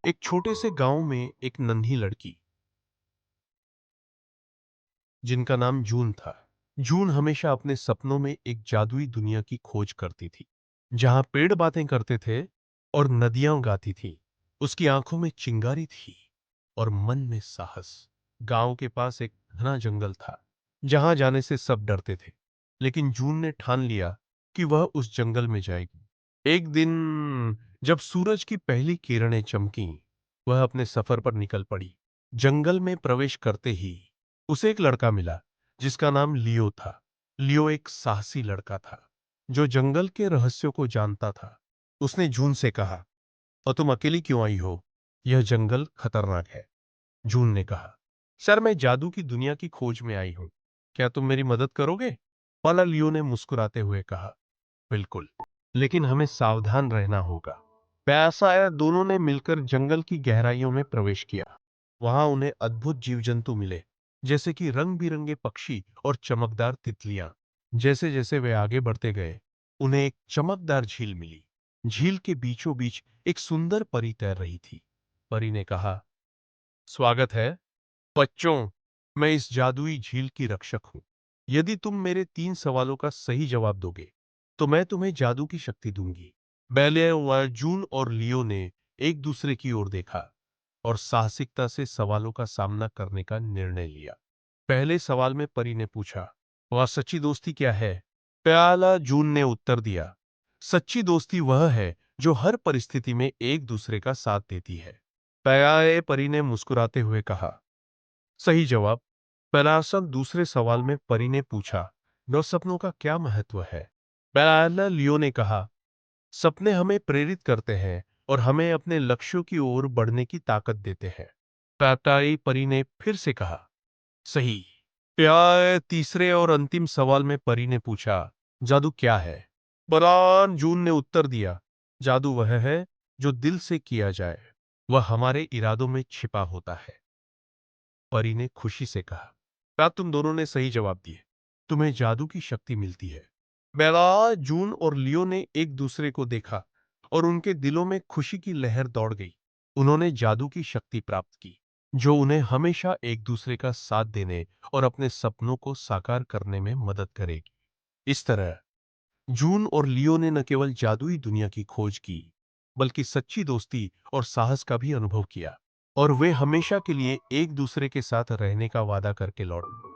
एक छोटे से गांव में एक नन्ही लड़की जिनका नाम जून था। जून हमेशा अपने सपनों में एक जादुई दुनिया की खोज करती थी, जहां पेड़ बातें करते थे और नदियां गाती थी। उसकी आंखों में चिंगारी थी और मन में साहस। गांव के पास एक घना जंगल था, जहां जाने से सब डरते थे, लेकिन जून ने ठान लिया कि वह उस जंगल में जाएगी। एक दिन जब सूरज की पहली किरणें चमकी, वह अपने सफर पर निकल पड़ी। जंगल में प्रवेश करते ही उसे एक लड़का मिला, जिसका नाम लियो था। लियो एक साहसी लड़का था, जो जंगल के रहस्यों को जानता था। उसने जून से कहा, और तुम अकेली क्यों आई हो? यह जंगल खतरनाक है। जून ने कहा, सर मैं जादू की दुनिया की खोज में आई हूं। क्या तुम मेरी मदद करोगे? वाला लियो ने मुस्कुराते हुए कहा, बिल्कुल, लेकिन हमें सावधान रहना होगा। प्यासा आया, दोनों ने मिलकर जंगल की गहराइयों में प्रवेश किया। वहां उन्हें अद्भुत जीव जंतु मिले, जैसे कि रंग बिरंगे पक्षी और चमकदार तितलियां। जैसे जैसे वे आगे बढ़ते गए, उन्हें एक चमकदार झील मिली। झील के बीचों बीच एक सुंदर परी तैर रही थी। परी ने कहा, स्वागत है बच्चों, मैं इस जादुई झील की रक्षक हूं। यदि तुम मेरे 3 सवालों का सही जवाब दोगे, तो मैं तुम्हें जादू की शक्ति दूंगी। बैले व जून और लियो ने एक दूसरे की ओर देखा और साहसिकता से सवालों का सामना करने का निर्णय लिया। पहले सवाल में परी ने पूछा, वह सच्ची दोस्ती क्या है? प्याला जून ने उत्तर दिया, सच्ची दोस्ती वह है जो हर परिस्थिति में एक दूसरे का साथ देती है। प्याले परी ने मुस्कुराते हुए कहा, सही जवाब। पैरासल दूसरे सवाल में परी ने पूछा, नौ सपनों का क्या महत्व है? पैराला लियो ने कहा, सपने हमें प्रेरित करते हैं और हमें अपने लक्ष्यों की ओर बढ़ने की ताकत देते हैं। पैटाई परी ने फिर से कहा, सही। प्यार तीसरे और अंतिम सवाल में परी ने पूछा, जादू क्या है? बलान जून ने उत्तर दिया, जादू वह है जो दिल से किया जाए। वह हमारे इरादों में छिपा होता है। परी ने खुशी से कहा, क्या तुम दोनों ने सही जवाब दिए? तुम्हें जादू की शक्ति मिलती है। बेला, जून और लियो ने एक दूसरे को देखा और उनके दिलों में खुशी की लहर दौड़ गई। उन्होंने जादू की शक्ति प्राप्त की, जो उन्हें हमेशा एक दूसरे का साथ देने और अपने सपनों को साकार करने में मदद करेगी। इस तरह जून और लियो ने न केवल जादुई दुनिया की खोज की, बल्कि सच्ची दोस्ती और साहस का भी अनुभव किया, और वे हमेशा के लिए एक दूसरे के साथ रहने का वादा करके लौटे।